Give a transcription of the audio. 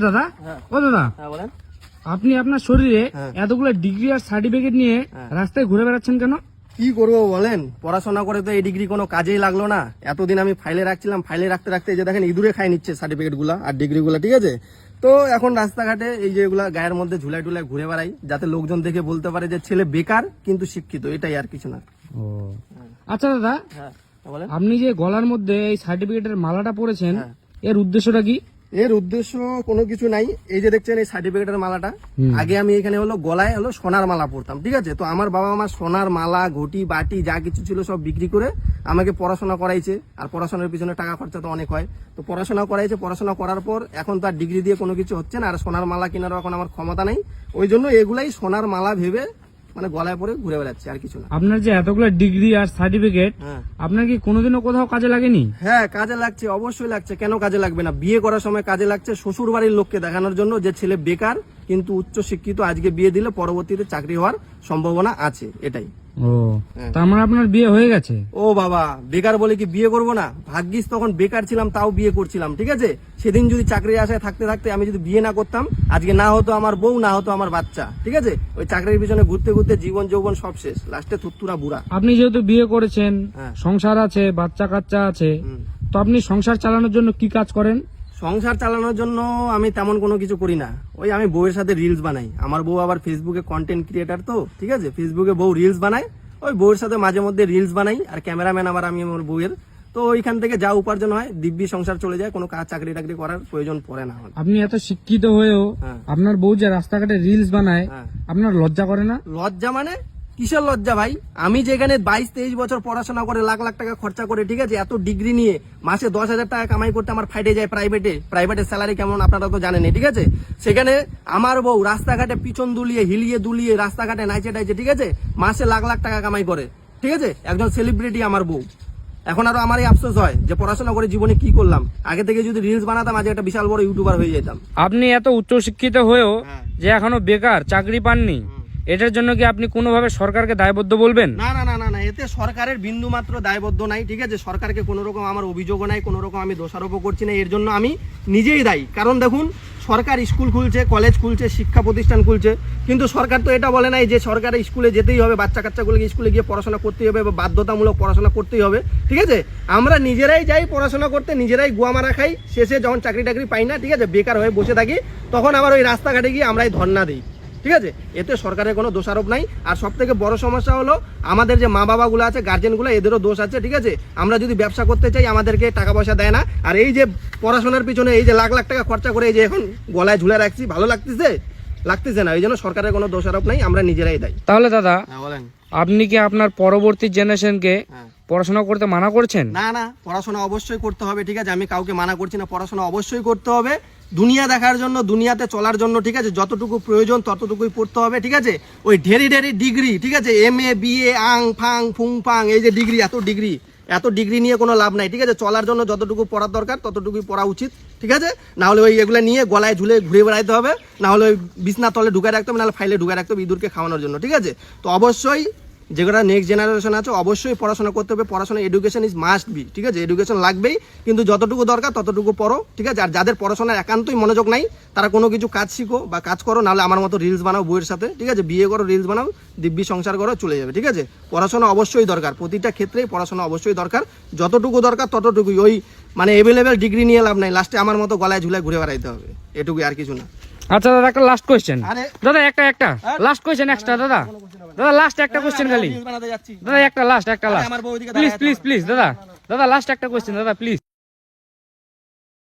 দাদা ও দাদা বলেন। আপনি আপনার শরীরে এতগুলো ডিগ্রি আর সার্টিফিকেট নিয়ে রাস্তায় ঘুরে বেড়াচ্ছেন কেন? কি করবো বলেন, পড়াশোনা করে তো এই ডিগ্রি কোনো কাজেই লাগলো না। এতদিন আমি ফাইলে রাখছিলাম, ফাইলে রাখতে রাখতে এই যে দেখেন ইঁদুরে খাই নিচ্ছে সার্টিফিকেট গুলা আর ডিগ্রি গুলা, ঠিক আছে। তো এখন রাস্তাঘাটে এই যে এগুলা গায়ের মধ্যে ঝুলাই টুলাই ঘুরে বেড়াই, যাতে লোকজন দেখে বলতে পারে যে ছেলে বেকার কিন্তু শিক্ষিত, এটাই আর কিছু না। ও আচ্ছা দাদা, বলেন। আপনি যে গলার মধ্যে এই সার্টিফিকেটের মালাটা পরেছেন, এর উদ্দেশ্যটা কি? এর উদ্দেশ্য কোনো কিছু নাই। এই যে দেখছেন এই সার্টিফিকেটের মালাটা, আগে আমি এখানে হলো গলায় হলো সোনার মালা পরতাম, ঠিক আছে। তো আমার বাবা মা সোনার মালা ঘটি বাটি যা কিছু ছিল সব বিক্রি করে আমাকে পড়াশোনা করাইছে, আর পড়াশোনার পিছনে টাকা খরচা তো অনেক হয়। তো পড়াশোনা করাইছে, পড়াশোনা করার পর এখন তো আর ডিগ্রি দিয়ে কোনো কিছু হচ্ছে না, আর সোনার মালা কেনারও এখন আমার ক্ষমতা নেই। ওই জন্য এগুলাই সোনার মালা ভেবে মানে গলায় পরে ঘুরে বেড়াচ্ছে, আর কিছু না। আপনার যে এতগুলো ডিগ্রি আর সার্টিফিকেট, আপনার কি কোনোদিনও কোথাও কাজে লাগেনি? হ্যাঁ, কাজে লাগছে, অবশ্যই লাগছে। কেন কাজে লাগবে না? বিয়ে করার সময় কাজে লাগছে, শ্বশুর বাড়ির লোককে দেখানোর জন্য যে ছেলে বেকার কিন্তু উচ্চ শিক্ষিত, আজকে বিয়ে দিলে পরবর্তীতে চাকরি হওয়ার সম্ভাবনা আছে, এটাই। ও তার মানে আপনার বিয়ে হয়ে গেছে? ও বাবা, বেকার বলে কি বিয়ে করব না? ভাগ্যিস তখন বেকার ছিলাম, তাও বিয়ে করছিলাম, ঠিক আছে। সেদিন যদি চাকরির আশায় থাকতে থাকতে আমি যদি বিয়ে না করতাম, আজকে না হতো আমার বউ, না হতো আমার বাচ্চা, ঠিক আছে। ওই চাকরির পিছনে ঘুরতে ঘুরতে জীবন যৌবন সব শেষ, লাস্টে থুত্তুরা বুড়া। আপনি যেহেতু বিয়ে করেছেন, সংসার আছে, বাচ্চা কাচ্চা আছে, তো আপনি সংসার চালানোর জন্য কি কাজ করেন? সংসার চালানোর জন্য আমি তেমন কোনো কিছু করি না। ওই আমি বউয়ের সাথে রিলস বানাই। আমার বউ আবার ফেসবুকে কন্টেন্ট ক্রিয়েটার, তো ঠিক আছে, ফেসবুকে বউ রিলস বানায়। ওই বউয়ের সাথে মাঝে মধ্যে রিলস বানাই, আর ক্যামেরাম্যান আবার আমি আমার বউয়ের। তো ওইখান থেকে যা উপার্জন হয় দিব্যি সংসার চলে যায়, কোনো কাজ চাকরি টাকরি করার প্রয়োজন পড়ে না। আপনি এত শিক্ষিত হয়েও আপনার বউ যে রাস্তাঘাটে রিলস বানায়, আপনার লজ্জা করে না? লজ্জা মানে কিসের লজ্জা ভাই? আমি যেখানে 22-23 বছর পড়াশোনা করে লাখ লাখ টাকা খরচা করে, ঠিক আছে, এত ডিগ্রি নিয়ে মাসে 10,000 টাকা কামাই করতে আমার ফাইটে যায় প্রাইভেটের স্যালারি কেমন আপনারা তো জানেন, ঠিক আছে। সেখানে আমার বউ রাস্তাঘাটে পিছন দুলিয়ে হিলিয়ে দুলিয়ে রাস্তাঘাটে নাইচে টাইচে, ঠিক আছে, মাসে লাখ লাখ টাকা কামাই করে, ঠিক আছে, একজন সেলিব্রিটি আমার বউ। এখন আরো আমার এই আফসোস হয় যে পড়াশোনা করে জীবনে কি করলাম, আগে থেকে যদি রিলস বানাতাম আজ একটা বিশাল বড় ইউটিউবার হয়ে যেতাম। আপনি এত উচ্চ শিক্ষিত হয়েও যে এখনো বেকার, চাকরি পাননি, এটার জন্য কি আপনি কোনোভাবে সরকারকে দায়বদ্ধ বলবেন? না না না না না, এতে সরকারের বিন্দু মাত্র দায়বদ্ধ নাই, ঠিক আছে। সরকারকে কোনো রকম আমার অভিযোগও নাই, কোনো রকম আমি দোষারোপ করছি না। এর জন্য আমি নিজেই দায়ী। কারণ দেখুন, সরকার স্কুল খুলছে, কলেজ খুলছে, শিক্ষা প্রতিষ্ঠান খুলছে, কিন্তু সরকার তো এটা বলে নাই যে সরকারের স্কুলে যেতেই হবে, বাচ্চা কাচ্চাগুলোকে স্কুলে গিয়ে পড়াশোনা করতেই হবে বা বাধ্যতামূলক পড়াশোনা করতেই হবে, ঠিক আছে। আমরা নিজেরাই যাই পড়াশোনা করতে, নিজেরাই গুয়া মারা খাই, শেষে যখন চাকরি টাকরি পাই না, ঠিক আছে, বেকার হয়ে বসে থাকি, তখন আবার ওই রাস্তাঘাটে গিয়ে আমরাই ধর্ণা দিই, ঠিক আছে। এতে সরকারের কোনো দোষারোপ নাই। আর সব থেকে বড় সমস্যা হলো আমাদের যে মা বাবাগুলো আছে, গার্জেনগুলো, এদেরও দোষ আছে, ঠিক আছে। আমরা যদি ব্যবসা করতে চাই আমাদেরকে টাকা পয়সা দেয় না, আর এই যে পড়াশোনার পিছনে এই যে লাখ লাখ টাকা খরচা করে এই যে এখন গলায় ঝুলে রাখছি, ভালো লাগতেছে না। এই জন্য সরকারের কোনো দোষারোপ নাই, আমরা নিজেরাই দায়ী। তাহলে দাদা বলেন, আপনি কি আপনার পরবর্তী জেনারেশনকে পড়াশোনা করতে মানা করছেন? না না, পড়াশোনা অবশ্যই করতে হবে, ঠিক আছে। আমি কাউকে মানা করছি না, পড়াশোনা অবশ্যই করতে হবে, দুনিয়া দেখার জন্য, দুনিয়াতে চলার জন্য, ঠিক আছে। যতটুকু প্রয়োজন ততটুকুই পড়তে হবে, ঠিক আছে। ওই ঢেরি ডিগ্রি, ঠিক আছে, MA BA আং ফাং ফুং ফাং, এই যে ডিগ্রি, এত ডিগ্রি নিয়ে কোনো লাভ নাই, ঠিক আছে। চলার জন্য যতটুকু পড়ার দরকার ততটুকুই পড়া উচিত, ঠিক আছে। না হলে ওই এগুলো নিয়ে গলায় ঝুলে ঘুরে বেড়াইতে হবে, না হলে ওই বিছনা তলে ঢুকায় রাখতে হবে, নাহলে ফাইলে ঢুকায় রাখতে হবে ইঁদুরকে খাওয়ানোর জন্য, ঠিক আছে। তো অবশ্যই যেগুলো নেক্সট জেনারেশন আছে অবশ্যই পড়াশোনা করতে হবে। পড়াশোনা এডুকেশন ইজ মাস্ট বি, ঠিক আছে। এডুকেশন লাগবেই, কিন্তু যতটুকু দরকার ততটুকু পড়ো, ঠিক আছে। আর যাদের পড়াশোনার একান্তই মনোযোগ নাই তারা কোনো কিছু কাজ শিখো বা কাজ করো, নাহলে আমার মতো রিলস বানাও বউয়ের সাথে, ঠিক আছে। বিয়ে করো, রিলস বানাও, দিব্যি সংসার করো, চলে যাবে, ঠিক আছে। পড়াশোনা অবশ্যই দরকার, প্রতিটা ক্ষেত্রেই পড়াশোনা অবশ্যই দরকার, যতটুকু দরকার ততটুকুই। ওই মানে অ্যাভেলেবেল ডিগ্রি নিয়ে লাভ নাই, লাস্টে আমার মতো গলায় ঝুলায় ঘুরে বেড়াইতে হবে, এটুকুই, আর কিছু না। আচ্ছা দাদা, একটা লাস্ট কোয়েশ্চেন দাদা, একটা লাস্ট কোয়েশ্চেন এক্সট্রা দাদা, লাস্ট একটা কোয়েশ্চেন খালি দাদা, একটা লাস্ট প্লিজ দাদা লাস্ট একটা কোয়েশ্চেন দাদা, প্লিজ।